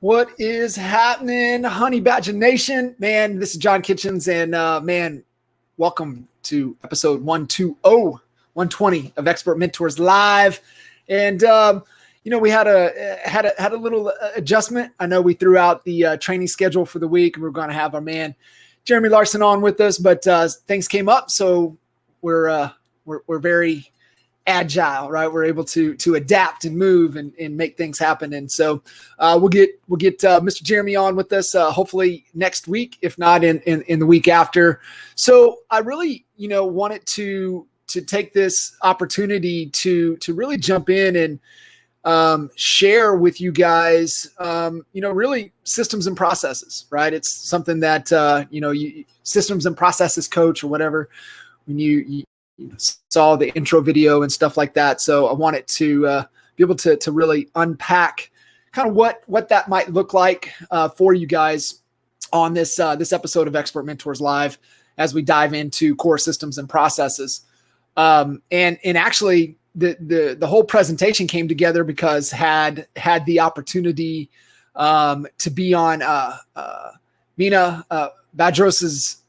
What is happening, Honey Badger Nation? Man, this is John Kitchens, and welcome to episode 120 of Expert Mentors Live. And we had a little adjustment. I know we threw out the training schedule for the week, and we're going to have our man Jeremy Larson on with us, but things came up, so we're very agile, right? We're able to adapt and move and make things happen. And so we'll get Mr. Jeremy on with us hopefully next week, if not in the week after. So I really, wanted to take this opportunity to really jump in and share with you guys, really systems and processes, right? It's something that, systems and processes coach or whatever, when you saw the intro video and stuff like that. So I wanted to be able to really unpack kind of what that might look like for you guys on this episode of Expert Mentors Live as we dive into core systems and processes. And actually the whole presentation came together because had the opportunity to be on Mina Badros's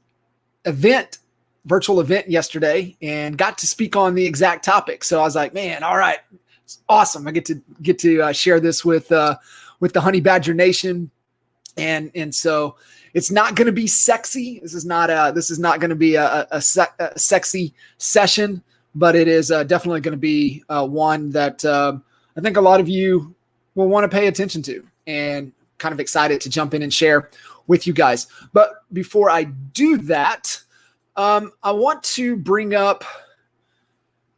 virtual event yesterday and got to speak on the exact topic. So I was like, man, all right, it's awesome. I get to share this with the Honey Badger Nation. And so it's not going to be sexy. This is not going to be a sexy session, but it is definitely going to be one that I think a lot of you will want to pay attention to, and kind of excited to jump in and share with you guys. But before I do that, I want to bring up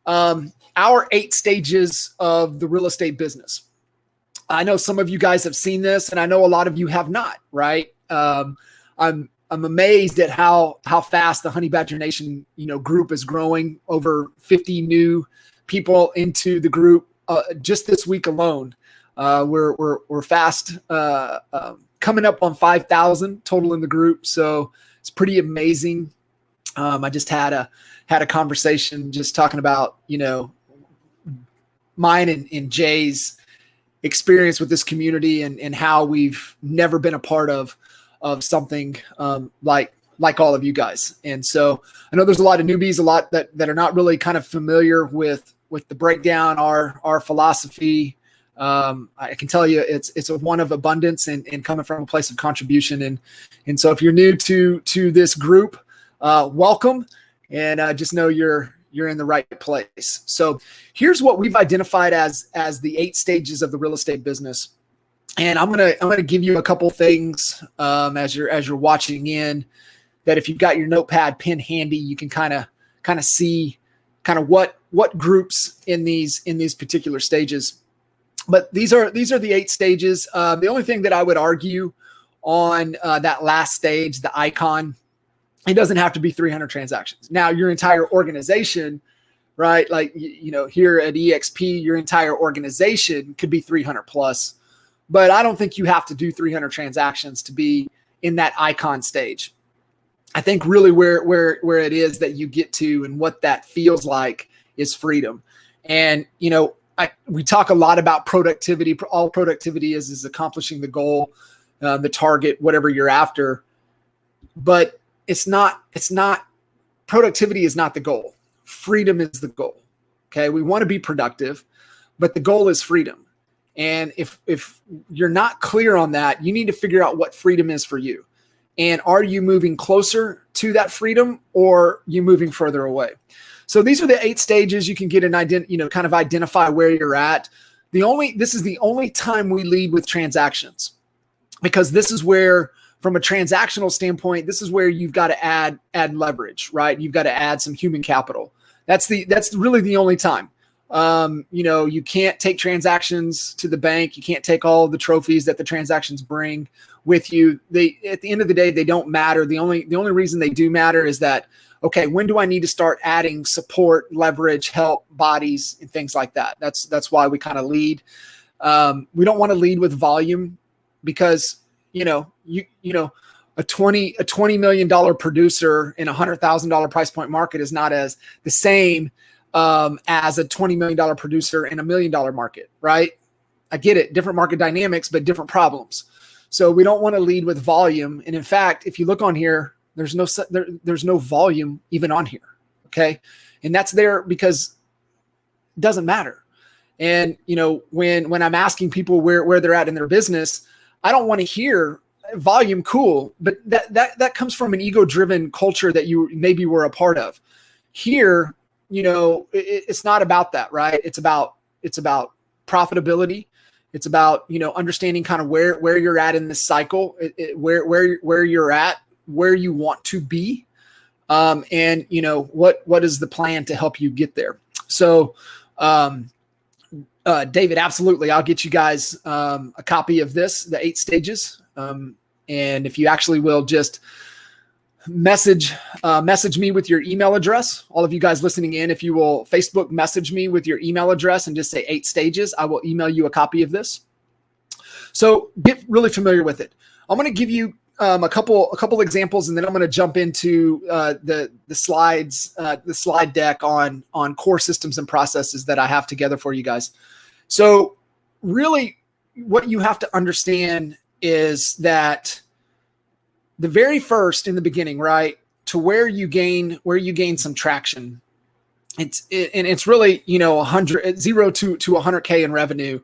our 8 stages of the real estate business. I know some of you guys have seen this, and I know a lot of you have not, right? I'm amazed at how fast the Honey Badger Nation, group is growing. Over 50 new people into the group just this week alone. We're fast coming up on 5,000 total in the group, so it's pretty amazing. I just had a conversation just talking about, mine and Jay's experience with this community and how we've never been a part of something like all of you guys. And so I know there's a lot of newbies, a lot that are not really kind of familiar with the breakdown, our philosophy. I can tell you it's a one of abundance and coming from a place of contribution. And so if you're new to this group, welcome, and just know you're in the right place. So here's what we've identified as the 8 stages of the real estate business. And I'm gonna give you a couple things as you're watching in, that if you've got your notepad pen handy, you can kind of see kind of what groups in these particular stages. But these are the 8 stages. The only thing that I would argue on that last stage, the icon, it doesn't have to be 300 transactions. Now, your entire organization, right? Like, here at EXP, your entire organization could be 300 plus, but I don't think you have to do 300 transactions to be in that icon stage. I think really where it is that you get to and what that feels like is freedom. And, we talk a lot about productivity. All productivity is accomplishing the goal, the target, whatever you're after. But it's not productivity is not the goal. Freedom is the goal. Okay. We want to be productive, but the goal is freedom. And if you're not clear on that, you need to figure out what freedom is for you. And are you moving closer to that freedom, or you moving further away? So these are the 8 stages. You can get kind of identify where you're at. This is the only time we lead with transactions, because this is where, from a transactional standpoint, this is where you've got to add leverage, right? You've got to add some human capital. That's really the only time. You can't take transactions to the bank. You can't take all the trophies that the transactions bring with you. At the end of the day, they don't matter. The only reason they do matter is that, okay, when do I need to start adding support, leverage, help, bodies, and things like that? That's why we kind of lead. We don't want to lead with volume, because a $20 million producer in a $100,000 price point market is not as the same as a $20 million producer in $1 million market, right? I get it. Different market dynamics, but different problems. So we don't want to lead with volume. And in fact, if you look on here, there's no volume even on here. Okay. And that's there because it doesn't matter. And, when I'm asking people where they're at in their business, I don't want to hear volume, cool, but that comes from an ego-driven culture that you maybe were a part of. Here, it's not about that, right? It's about profitability. It's about, understanding kind of where you're at in this cycle, where you're at, where you want to be. And what is the plan to help you get there? So, David, absolutely. I'll get you guys a copy of this, the 8 stages. And if you actually will just message me with your email address, all of you guys listening in, if you will Facebook message me with your email address and just say 8 stages, I will email you a copy of this. So get really familiar with it. I'm going to give you a couple examples, and then I'm going to jump into the slides, the slide deck on core systems and processes that I have together for you guys. So really what you have to understand is that the very first in the beginning, right, to where you gain some traction, it's really, 0 to 100K in revenue.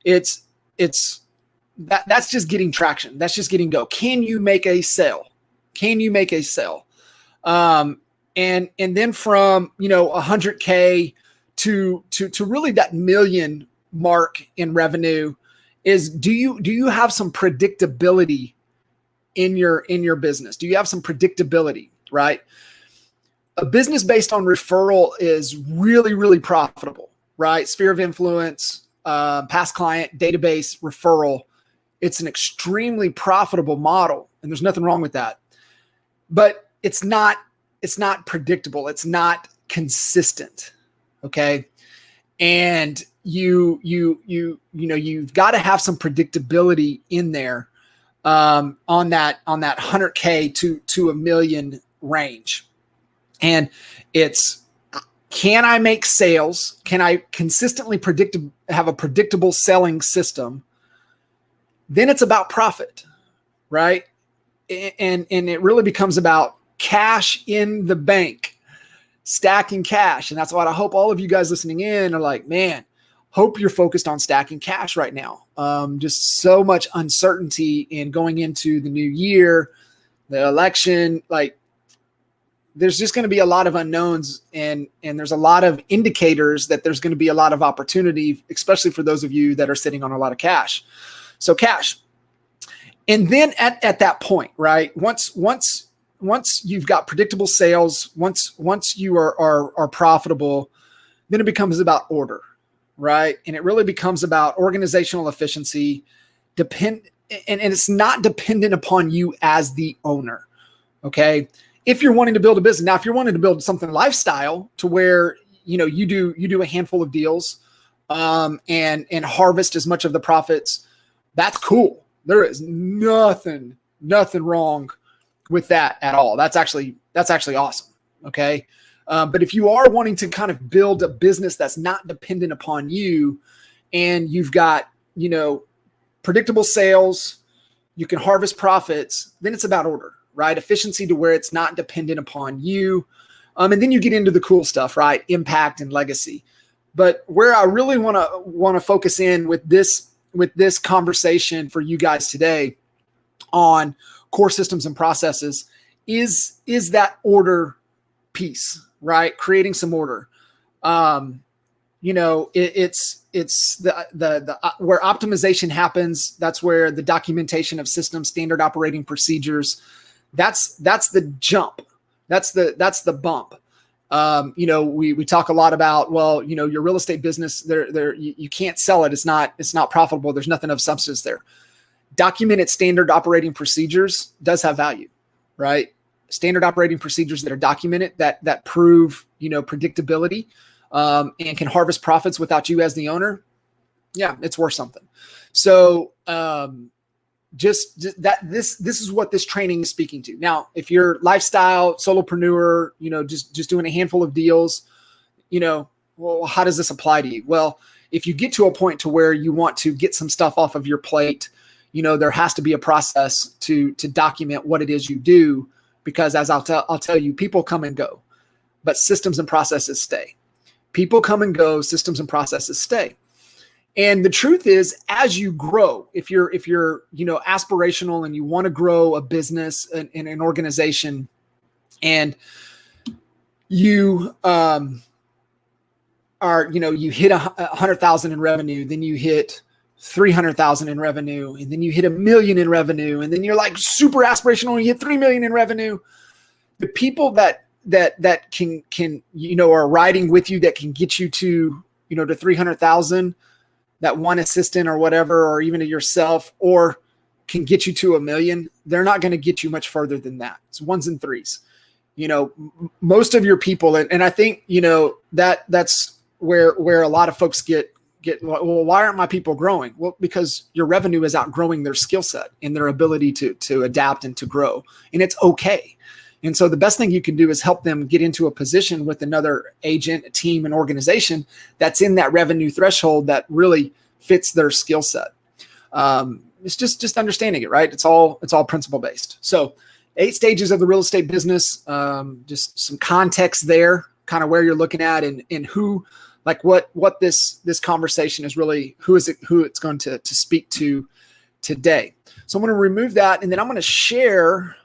That's just getting traction. That's just getting go. Can you make a sale? And then from, 100K to really that million mark in revenue is, do you have some predictability in your business? Do you have some predictability, right? A business based on referral is really, really profitable, right? Sphere of influence, past client, database, referral. It's an extremely profitable model, and there's nothing wrong with that. But it's not predictable. It's not consistent. Okay. And you've got to have some predictability in there on that 100K to a million range. And it's, can I make sales? Can I consistently have a predictable selling system? Then it's about profit, right? And it really becomes about cash in the bank, stacking cash. And that's what I hope all of you guys listening in are like, man, hope you're focused on stacking cash right now. Just so much uncertainty in going into the new year, the election, like there's just going to be a lot of unknowns, and there's a lot of indicators that there's going to be a lot of opportunity, especially for those of you that are sitting on a lot of cash. So cash. And then at that point, right? Once you've got predictable sales, once you are profitable, then it becomes about order, right? And it really becomes about organizational efficiency, and it's not dependent upon you as the owner. Okay. If you're wanting to build a business, now, if you're wanting to build something lifestyle to where, you do a handful of deals, and harvest as much of the profits, that's cool. There is nothing wrong with that at all. That's actually awesome. Okay. But if you are wanting to kind of build a business that's not dependent upon you, and you've got, predictable sales, you can harvest profits, then it's about order, right? Efficiency to where it's not dependent upon you. And then you get into the cool stuff, right? Impact and legacy. But where I really want to focus in with this conversation for you guys today on core systems and processes is that order piece, right? Creating some order. It's the where optimization happens. That's where the documentation of systems, standard operating procedures, that's the jump. That's the bump. We talk a lot about, your real estate business, you can't sell it. It's not profitable. There's nothing of substance there. Documented standard operating procedures does have value, right? Standard operating procedures that are documented, that prove, predictability, and can harvest profits without you as the owner. Yeah, it's worth something. So, just that this is what this training is speaking to. Now, if you're lifestyle solopreneur, just doing a handful of deals, well, how does this apply to you? Well, if you get to a point to where you want to get some stuff off of your plate, there has to be a process to document what it is you do, because as I'll tell you, people come and go, but systems and processes stay. People come and go, systems and processes stay. And the truth is, as you grow, if you're aspirational and you want to grow a business and an organization, and you you hit 100,000 in revenue, then you hit 300,000 in revenue, and then you hit $1 million in revenue, and then you're like super aspirational and you hit 3 million in revenue. The people that can are riding with you, that can get you to to 300,000, that one assistant or whatever, or even to yourself, or can get you to $1 million, they're not going to get you much further than that. It's ones and threes. Most of your people, and I think that's where a lot of folks get, well, why aren't my people growing? Well, because your revenue is outgrowing their skill set and their ability to adapt and to grow, and it's okay. And so the best thing you can do is help them get into a position with another agent, a team, an organization that's in that revenue threshold that really fits their skill set. It's just understanding it, right? It's all principle based. So 8 stages of the real estate business, just some context there, kind of where you're looking at and who, like what this conversation is really, who it's going to speak to today. So I'm going to remove that, and then I'm going to share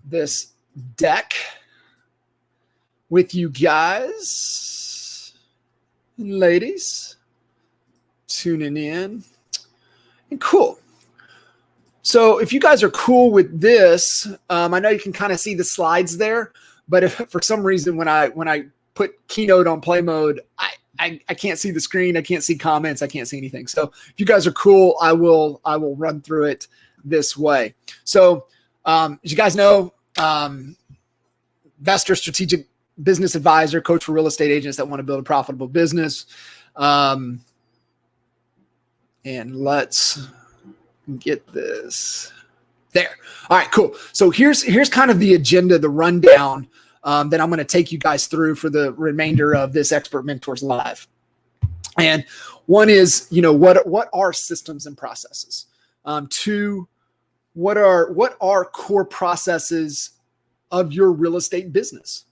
this deck with you guys and ladies tuning in. And cool. So if you guys are cool with this, I know you can kind of see the slides there, but if for some reason when I put Keynote on play mode, I can't see the screen, I can't see comments, I can't see anything. So if you guys are cool, I will run through it this way. So as you guys know, investor, strategic business advisor, coach for real estate agents that want to build a profitable business. And let's get this there. All right, cool. So here's kind of the agenda, the rundown that I'm going to take you guys through for the remainder of this Expert Mentors Live. And one is, what are systems and processes? 2, what are core processes of your real estate business?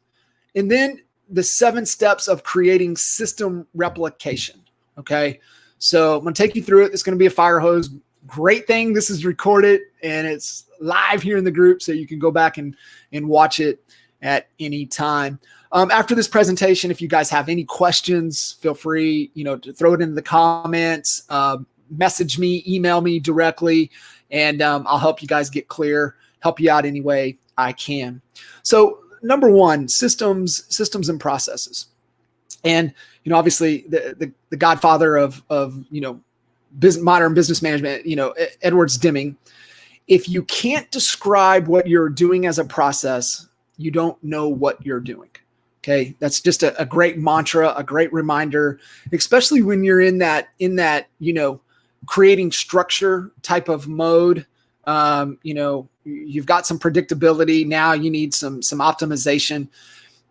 And then the 7 steps of creating system replication. Okay. So I'm going to take you through it. It's going to be a fire hose. Great thing. This is recorded and it's live here in the group, so you can go back and watch it at any time. After this presentation, if you guys have any questions, feel free, to throw it in the comments, message me, email me directly, and I'll help you guys get clear, help you out any way I can. So number 1, systems and processes. And, obviously the godfather of modern business management, Edwards Deming. If you can't describe what you're doing as a process, you don't know what you're doing. Okay. That's just a great mantra, a great reminder, especially when you're in that, creating structure type of mode. You've got some predictability. Now you need some optimization.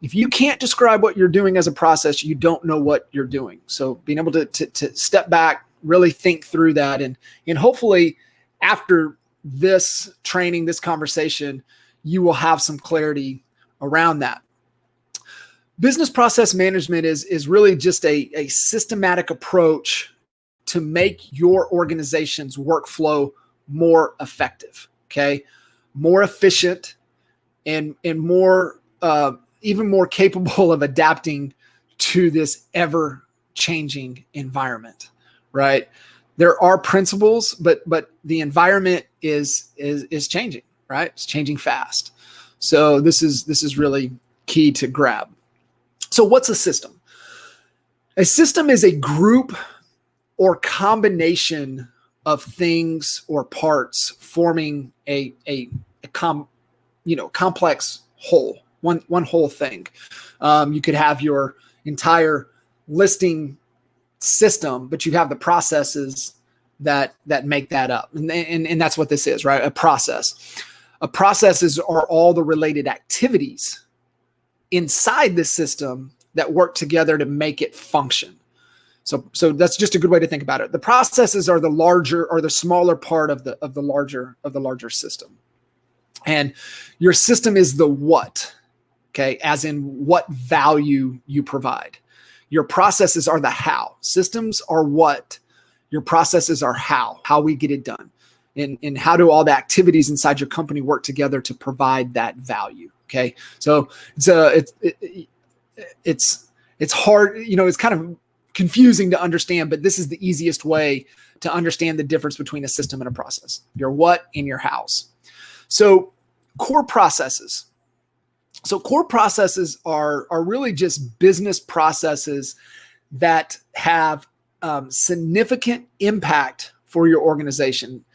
If you can't describe what you're doing as a process, you don't know what you're doing. So being able to step back, really think through that. And hopefully after this training, this conversation, you will have some clarity around that. Business process management is really just a systematic approach to make your organization's workflow more effective, okay? More efficient and more, even more capable of adapting to this ever-changing environment, right? There are principles, but the environment is changing, right? It's changing fast. So this is really key to grab. So what's a system? A system is a group or combination of things or parts forming a complex whole, one whole thing. You could have your entire listing system, but you have the processes that make that up. And that's what this is, right? A process. Processes are all the related activities inside the system that work together to make it function. So that's just a good way to think about it. The processes are the larger or the smaller part of the larger system. And your system is the what, okay, as in what value you provide. Your processes are the how. Systems are what. Your processes are how we get it done. And how do all the activities inside your company work together to provide that value, okay? So it's hard, it's kind of confusing to understand, but this is the easiest way to understand the difference between a system and a process, your what and your hows. So core processes. So core processes are really just business processes that have significant impact for your organization.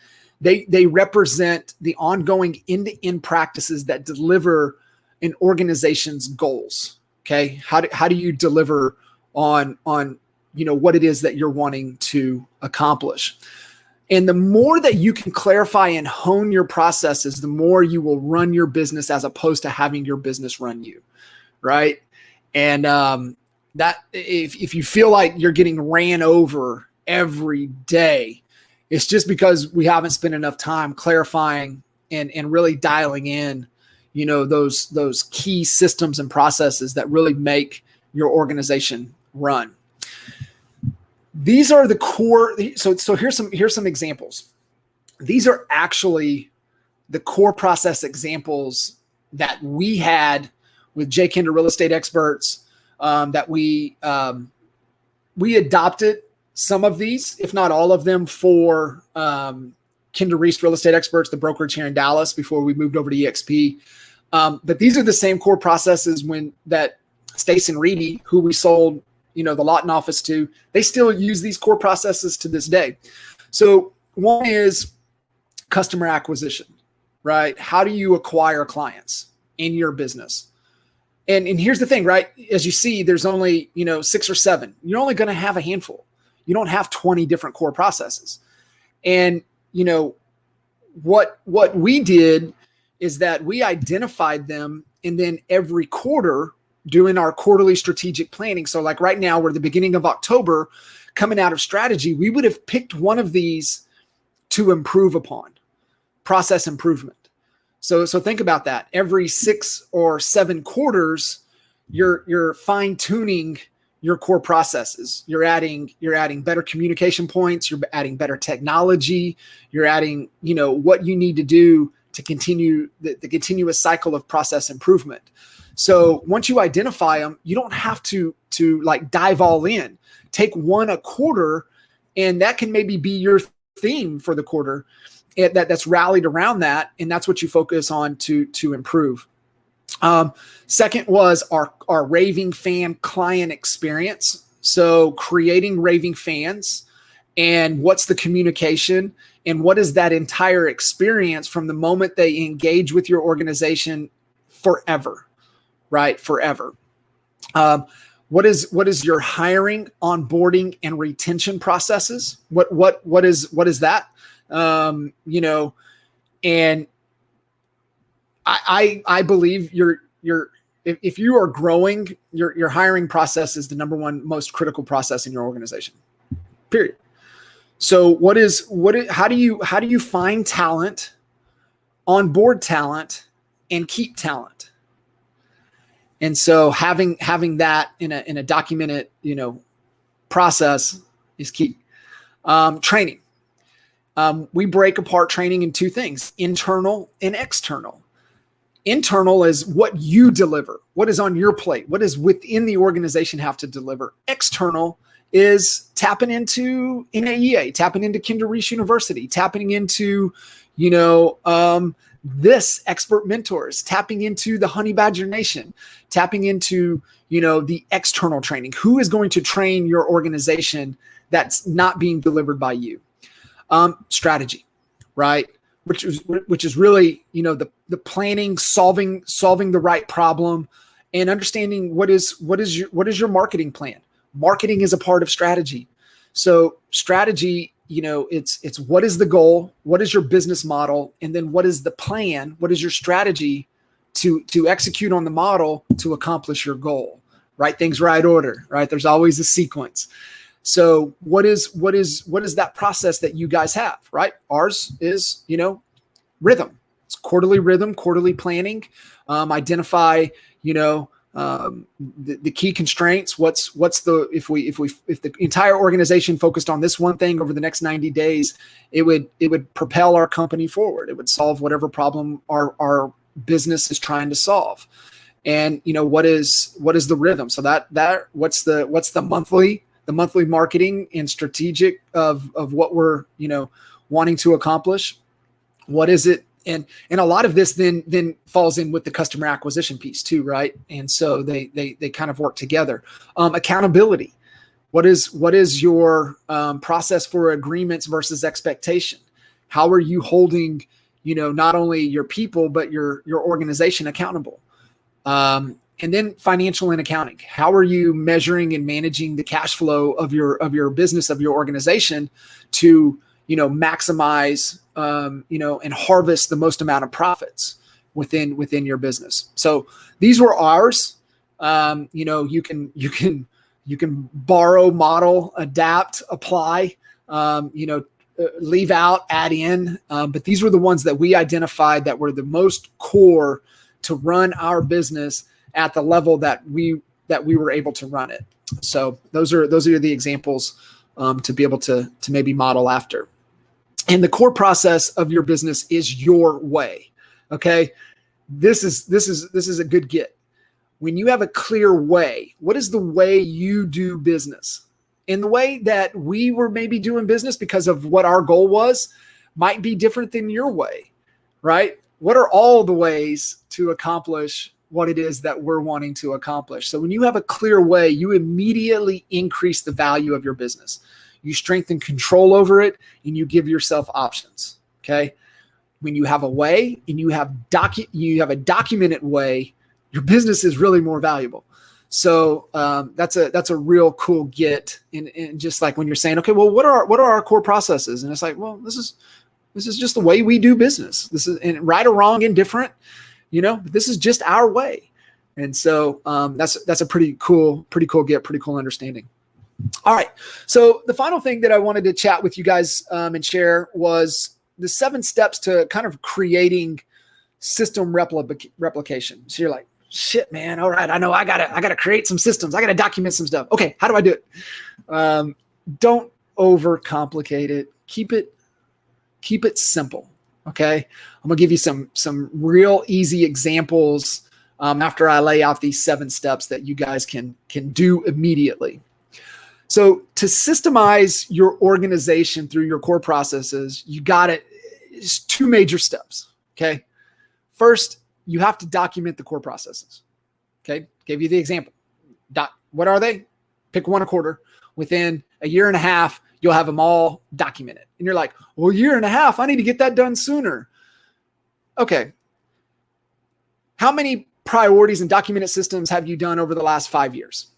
They represent the ongoing end-to-end practices that deliver an organization's goals. Okay, how do you deliver on what it is that you're wanting to accomplish? And the more that you can clarify and hone your processes, the more you will run your business as opposed to having your business run you, right? And that if you feel like you're getting ran over every day, it's just because we haven't spent enough time clarifying and really dialing in, those key systems and processes that really make your organization run. These are the core. So here's some examples. These are actually the core process examples that we had with Jay Kinder Real Estate Experts, that we adopted some of these, if not all of them, for Kinder Reese Real Estate Experts, the brokerage here in Dallas, before we moved over to EXP. But these are the same core processes that Stace and Reedy, who we sold, the Lawton office to, they still use these core processes to this day. So one is customer acquisition, right? How do you acquire clients in your business? And here's the thing, right? As you see, there's only, 6 or 7. You're only going to have a handful. You don't have 20 different core processes. And, what we did is that we identified them, and then every quarter doing our quarterly strategic planning. So like right now, we're at the beginning of October, coming out of strategy, we would have picked one of these to improve upon, process improvement. So think about that. Every 6 or 7 quarters, you're fine tuning your core processes. You're adding better communication points. You're adding better technology. You're adding, what you need to do to continue the continuous cycle of process improvement. So once you identify them, you don't have to like dive all in. Take one a quarter, and that can maybe be your theme for the quarter that's rallied around that, and that's what you focus on to improve. Second was our Raving fan client experience. So creating Raving fans, and what's the communication, and what is that entire experience from the moment they engage with your organization forever, right? Forever. What is your hiring, onboarding, and retention processes? What is that? And I believe if you are growing, your hiring process is the number one most critical process in your organization. Period. So how do you find talent, onboard talent, and keep talent? And so having that in a documented, process is key. Training. We break apart training in 2 things: internal and external. Internal is what you deliver, what is on your plate, what is within the organization have to deliver. External is tapping into NAEA, tapping into Kinder Reese University, tapping into, this expert mentors, tapping into the Honey Badger Nation, tapping into, the external training. Who is going to train your organization that's not being delivered by you? Strategy, right? Which is really, the planning, solving the right problem, and understanding what is your marketing plan. Marketing is a part of strategy. So strategy, it's what is the goal, what is your business model, and then what is the plan, what is your strategy to execute on the model to accomplish your goal. Right things, right order, right? There's always a sequence. So what is that process that you guys have, right? Ours is, rhythm. It's quarterly rhythm, quarterly planning, identify, the key constraints. What's the, if the entire organization focused on this one thing over the next 90 days, it would propel our company forward. It would solve whatever problem our business is trying to solve. And, what is the rhythm? So that what's the monthly marketing and strategic of what we're, wanting to accomplish. What is it? And a lot of this then falls in with the customer acquisition piece too, right? And so they kind of work together. Accountability. What is your process for agreements versus expectation? How are you holding, not only your people but your organization accountable? And then financial and accounting. How are you measuring and managing the cash flow of your business, of your organization to maximize, and harvest the most amount of profits within your business. So these were ours. You can borrow, model, adapt, apply, leave out, add in. But these were the ones that we identified that were the most core to run our business at the level that we were able to run it. So those are the examples to be able to maybe model after. And the core process of your business is your way. Okay. This is a good get. When you have a clear way, what is the way you do business? And the way that we were maybe doing business because of what our goal was might be different than your way, right? What are all the ways to accomplish what it is that we're wanting to accomplish? So when you have a clear way, you immediately increase the value of your business. You strengthen control over it, and you give yourself options. Okay. When you have a way and you have a documented way, your business is really more valuable. So that's a real cool get. And just like when you're saying, okay, well, what are our core processes? And it's like, well, this is just the way we do business. This is, and right or wrong, indifferent, this is just our way. And so that's a pretty cool get, pretty cool understanding. All right. So the final thing that I wanted to chat with you guys and share was the 7 steps to kind of creating system replication. So you're like, shit, man. All right. I know I gotta create some systems. I gotta document some stuff. Okay. How do I do it? Don't overcomplicate it. Keep it simple. Okay. I'm gonna give you some real easy examples after I lay out these 7 steps that you guys can do immediately. So to systemize your organization through your core processes, it's 2 major steps. Okay. First, you have to document the core processes. Okay. Gave you the example. What are they? Pick one a quarter. Within a year and a half, you'll have them all documented. And you're like, well, a year and a half, I need to get that done sooner. Okay. How many priorities and documented systems have you done over the last 5 years?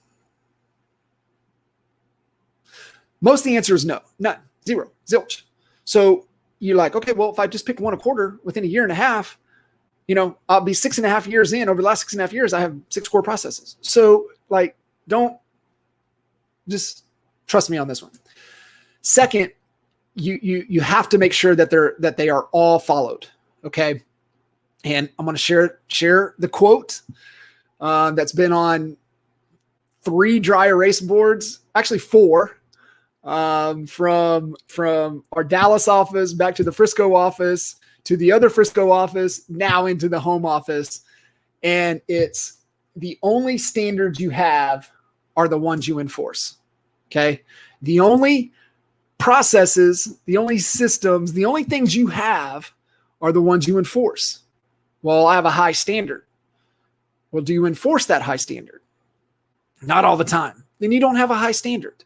Most of the answer is no, none, 0, zilch. So you're like, okay, well, if I just pick one a quarter within a year and a half, I'll be 6.5 years in. Over the last 6.5 years, I have 6 core processes. So don't just trust me on this one. Second, you have to make sure that they are all followed. Okay. And I'm going to share the quote that's been on 3 dry erase boards, actually 4. From our Dallas office back to the Frisco office to the other Frisco office, now into the home office. And it's the only standards you have are the ones you enforce. Okay. The only processes, the only systems, the only things you have are the ones you enforce. Well, I have a high standard. Well, do you enforce that high standard? Not all the time. Then you don't have a high standard.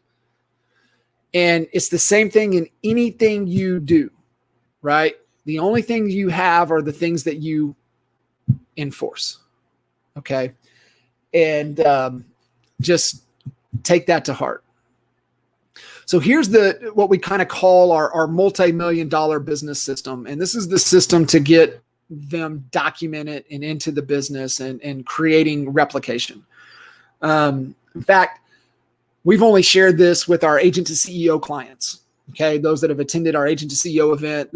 And it's the same thing in anything you do, right? The only things you have are the things that you enforce. Okay. And just take that to heart. So here's what we kind of call our multi-million-dollar business system. And this is the system to get them documented and into the business and creating replication. In fact, we've only shared this with our agent to CEO clients. Okay. Those that have attended our agent to CEO event,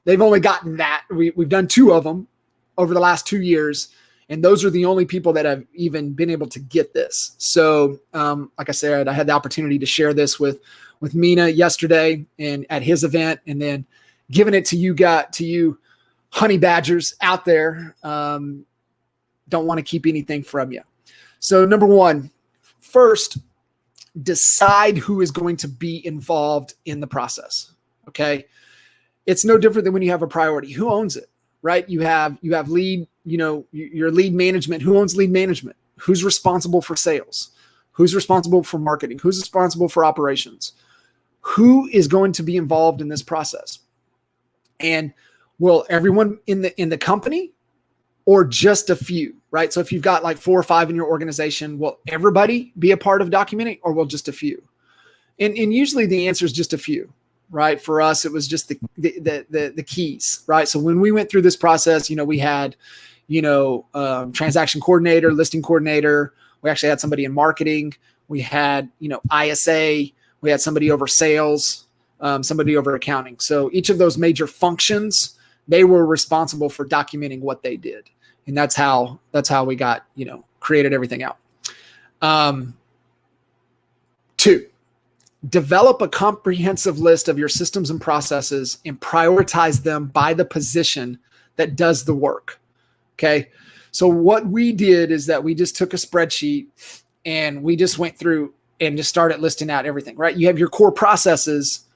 they've only gotten that. We've done 2 of them over the last 2 years. And those are the only people that have even been able to get this. So, like I said, I had the opportunity to share this with Mina yesterday and at his event, and then giving it to you honey badgers out there. Don't want to keep anything from you. So number 1, first, decide who is going to be involved in the process. Okay. It's no different than when you have a priority. Who owns it, right? You have lead, your lead management. Who owns lead management? Who's responsible for sales? Who's responsible for marketing? Who's responsible for operations? Who is going to be involved in this process? And will everyone in the company, or just a few, right? So if you've got like 4 or 5 in your organization, will everybody be a part of documenting, or will just a few? And usually the answer is just a few, right? For us, it was just the keys, right? So when we went through this process, we had, transaction coordinator, listing coordinator. We actually had somebody in marketing. We had, ISA. We had somebody over sales, somebody over accounting. So each of those major functions, they were responsible for documenting what they did. And that's how we got, created everything out. 2, develop a comprehensive list of your systems and processes and prioritize them by the position that does the work. Okay. So what we did is that we just took a spreadsheet and we just went through and just started listing out everything, right? You have your core processes,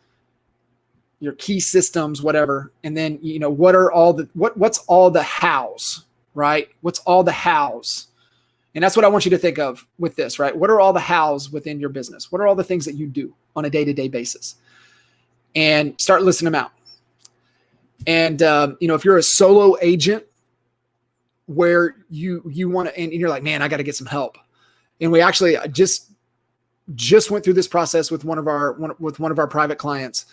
your key systems, whatever. And then, what's all the hows, right? What's all the hows? And that's what I want you to think of with this, right? What are all the hows within your business? What are all the things that you do on a day-to-day basis? And start listing them out. And, if you're a solo agent where you want to, and you're like, man, I got to get some help. And we actually just went through this process with one of our private clients.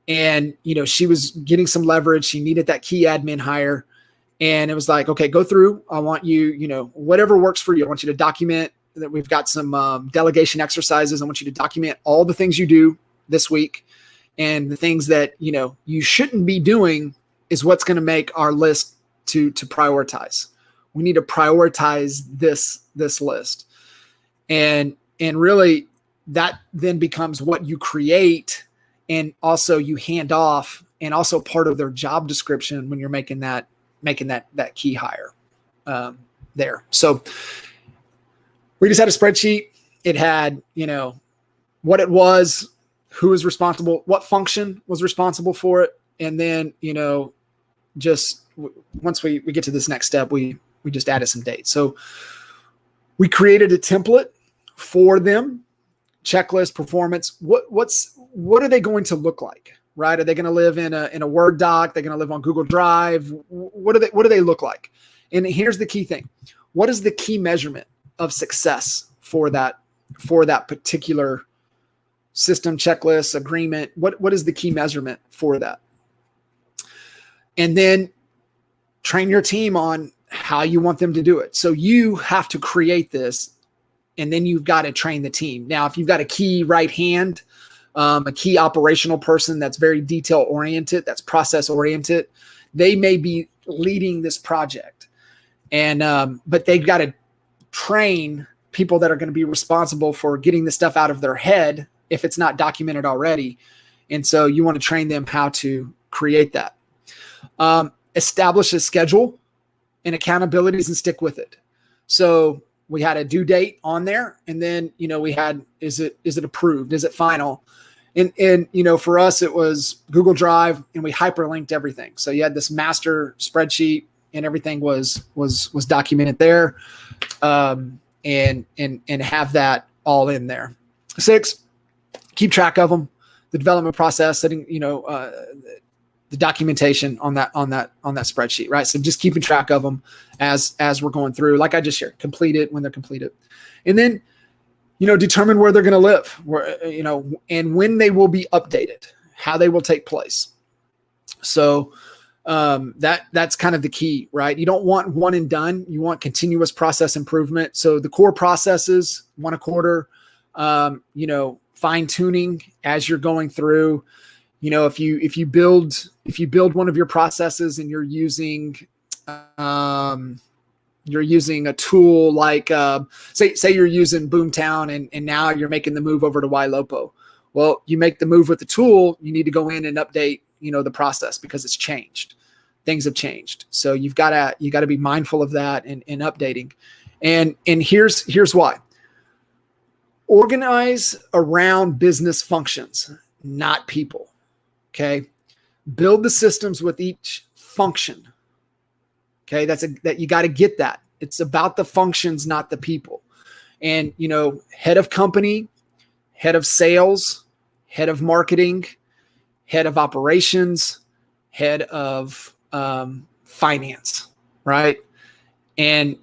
And, she was getting some leverage. She needed that key admin hire. And it was like, okay, go through. I want you, whatever works for you. I want you to document that. We've got some delegation exercises. I want you to document all the things you do this week, and the things that, you shouldn't be doing is what's going to make our list to prioritize. We need to prioritize this list. And really that then becomes what you create, and also you hand off, and also part of their job description when you're making that key hire there. So we just had a spreadsheet. It had, what it was, who was responsible, what function was responsible for it. And then, just once we get to this next step, we just added some dates. So we created a template for them, checklist, performance. What are they going to look like? Right? Are they going to live in a Word doc? They're going to live on Google Drive? What do they look like? And here's the key thing. What is the key measurement of success for that particular system, checklist, agreement? What is the key measurement for that? And then train your team on how you want them to do it. So you have to create this, and then you've got to train the team. Now, if you've got a key right hand, a key operational person that's very detail oriented, that's process oriented, they may be leading this project. And, but they've got to train people that are going to be responsible for getting the stuff out of their head if it's not documented already. And so you want to train them how to create that. Establish a schedule and accountabilities and stick with it. So we had a due date on there, and then, we had, is it approved? Is it final? And for us, it was Google Drive, and we hyperlinked everything. So you had this master spreadsheet, and everything was documented there, and have that all in there. 6, keep track of them, the development process, setting, the documentation on that spreadsheet, right? So just keeping track of them as we're going through, like I just shared, complete it when they're completed. And then, determine where they're going to live, where, and when they will be updated, how they will take place. So that's kind of the key, right? You don't want one and done. You want continuous process improvement. So the core processes, 1 a quarter, fine tuning as you're going through. If you build one of your processes and you're using a tool like, say you're using Boomtown and now you're making the move over to YLOPO. Well, you make the move with the tool, you need to go in and update, the process because it's changed. Things have changed. So you got to be mindful of that and updating. And here's why. Organize around business functions, not people. Okay. Build the systems with each function. Okay. That you got to get that. It's about the functions, not the people. And, head of company, head of sales, head of marketing, head of operations, head of finance, right? And,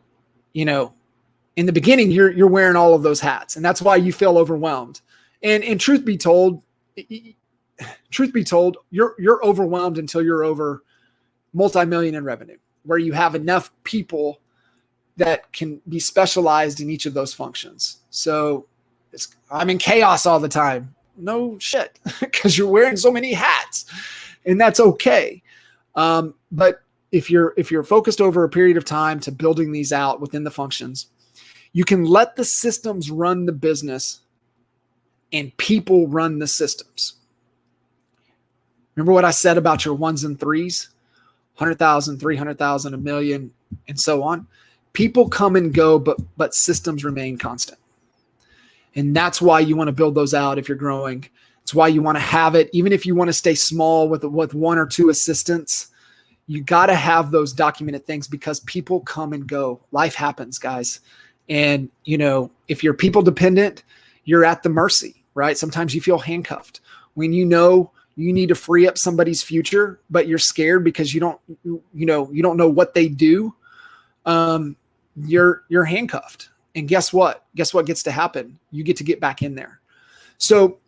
in the beginning, you're wearing all of those hats, and that's why you feel overwhelmed. And truth be told, you're overwhelmed until you're over multi-million in revenue, where you have enough people that can be specialized in each of those functions. So I'm in chaos all the time. No shit, because you're wearing so many hats, and that's okay. But if you're focused over a period of time to building these out within the functions, you can let the systems run the business and people run the systems. Remember what I said about your ones and threes, 100,000, 300,000, a million, and so on. People come and go, but systems remain constant. And that's why you want to build those out if you're growing. It's why you want to have it, even if you want to stay small with one or two assistants. You got to have those documented things because people come and go. Life happens, guys. And, if you're people dependent, you're at the mercy, right? Sometimes you feel handcuffed when you need to free up somebody's future, but you're scared because you don't know what they do. You're handcuffed. And guess what? Guess what gets to happen? You get to get back in there. So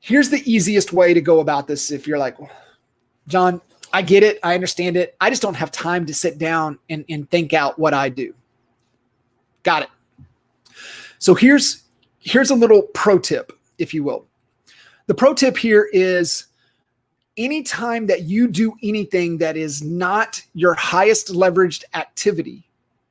here's the easiest way to go about this. If you're like, John, I get it. I understand it. I just don't have time to sit down and think out what I do. Got it. So here's a little pro tip, if you will. The pro tip here is anytime that you do anything that is not your highest leveraged activity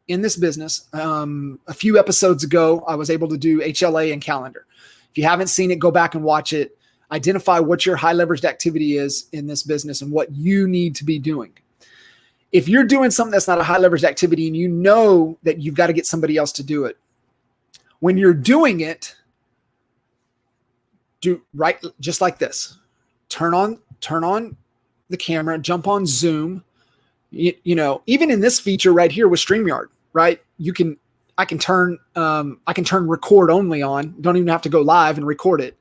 in this business, a few episodes ago, I was able to do HLA and calendar. If you haven't seen it, go back and watch it. Identify what your high leveraged activity is in this business and what you need to be doing. If you're doing something that's not a high leveraged activity and you know that you've got to get somebody else to do it, when you're doing it, do right just like this. Turn on the camera, jump on Zoom. Even in this feature right here with StreamYard, right? I can turn record only on. Don't even have to go live and record it.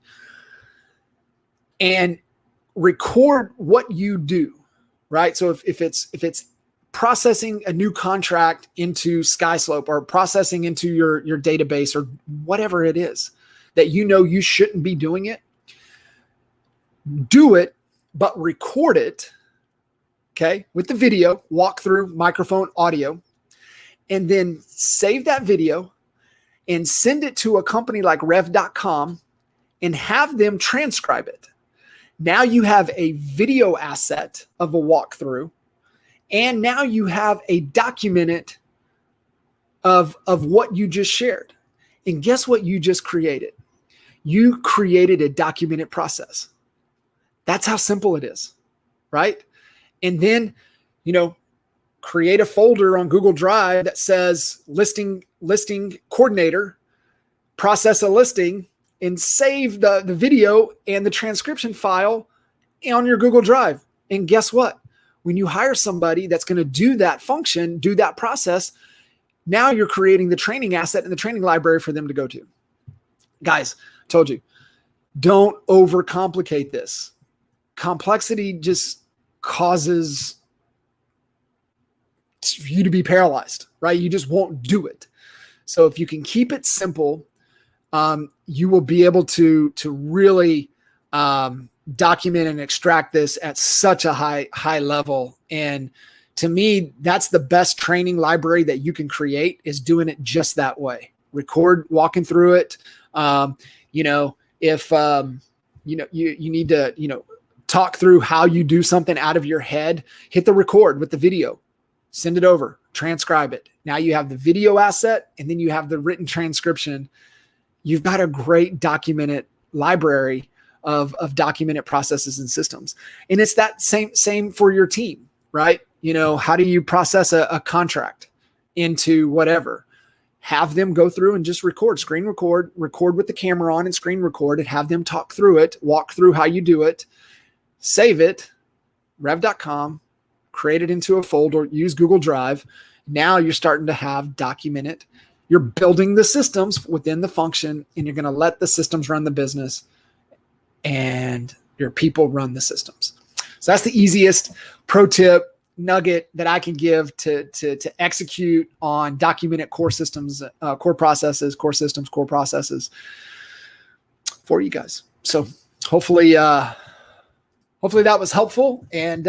And record what you do, right? So if it's processing a new contract into SkySlope or processing into your database or whatever it is that you shouldn't be doing it, do it, but record it, okay, with the video, walkthrough, microphone, audio, and then save that video and send it to a company like rev.com and have them transcribe it. Now you have a video asset of a walkthrough, and now you have a document of what you just shared. And guess what you just created? You created a documented process. That's how simple it is, right? And then, create a folder on Google Drive that says listing coordinator, process a listing, and save the video and the transcription file on your Google Drive. And guess what? When you hire somebody that's going to do that function, do that process, now you're creating the training asset and the training library for them to go to. Guys, told you, don't overcomplicate this. Complexity just causes you to be paralyzed, right? You just won't do it. So if you can keep it simple, you will be able to really document and extract this at such a high level. And to me, that's the best training library that you can create, is doing it just that way, record walking through it. If you need to, talk through how you do something out of your head, hit the record with the video, send it over, transcribe it. Now you have the video asset, and then you have the written transcription. You've got a great documented library of documented processes and systems. And it's that same for your team, right? How do you process a contract into whatever? Have them go through and just screen record with the camera on and screen record, and have them talk through it, walk through how you do it, save it, rev.com, create it into a folder, use Google Drive. Now you're starting to have documented. You're building the systems within the function, and you're going to let the systems run the business, and your people run the systems. So that's the easiest pro tip nugget that I can give to execute on documented core systems, core processes, core systems, core processes for you guys. So hopefully that was helpful, and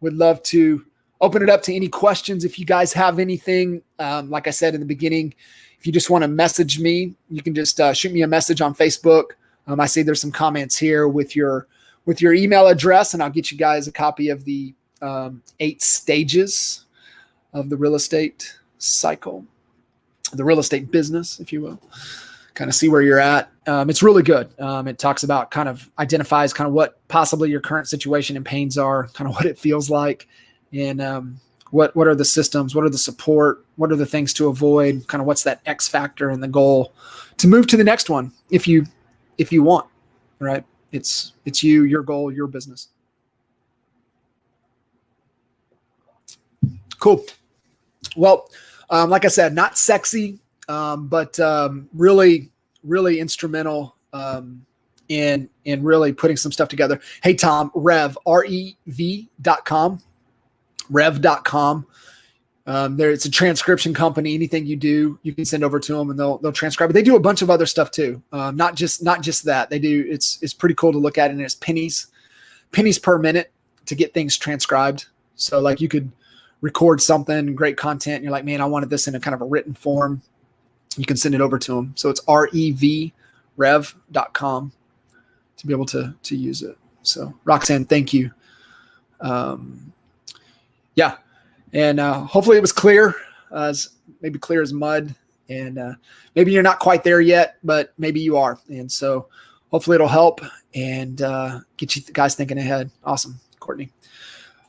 would love to open it up to any questions. If you guys have anything, like I said in the beginning, if you just want to message me, you can just shoot me a message on Facebook. I see there's some comments here with your email address, and I'll get you guys a copy of the 8 stages of the real estate cycle, the real estate business, if you will. Kind of see where you're at. It's really good. It talks about, kind of identifies kind of what possibly your current situation and pains are, kind of what it feels like, and what are the systems, what are the support, what are the things to avoid, kind of what's that X factor and the goal to move to the next one if you want, right? It's you, your goal, your business. Cool. Well, like I said, not sexy, but really, really instrumental in really putting some stuff together. Hey, Tom, rev.com. It's a transcription company. Anything you do, you can send over to them, and they'll transcribe it. They do a bunch of other stuff too. Not just that. They do. It's pretty cool to look at, and it's pennies per minute to get things transcribed. So like you could record something, great content, and you're like, man, I wanted this in a kind of a written form. You can send it over to them. So it's rev.com to be able to use it. So Roxanne, thank you. Yeah. And hopefully it was clear, maybe clear as mud. And maybe you're not quite there yet, but maybe you are. And so hopefully it'll help and get you guys thinking ahead. Awesome, Courtney.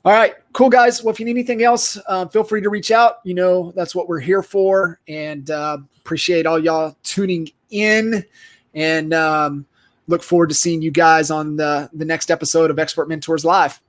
All right, cool, guys. Well, if you need anything else, feel free to reach out. That's what we're here for. And appreciate all y'all tuning in, and look forward to seeing you guys on the next episode of Expert Mentors Live.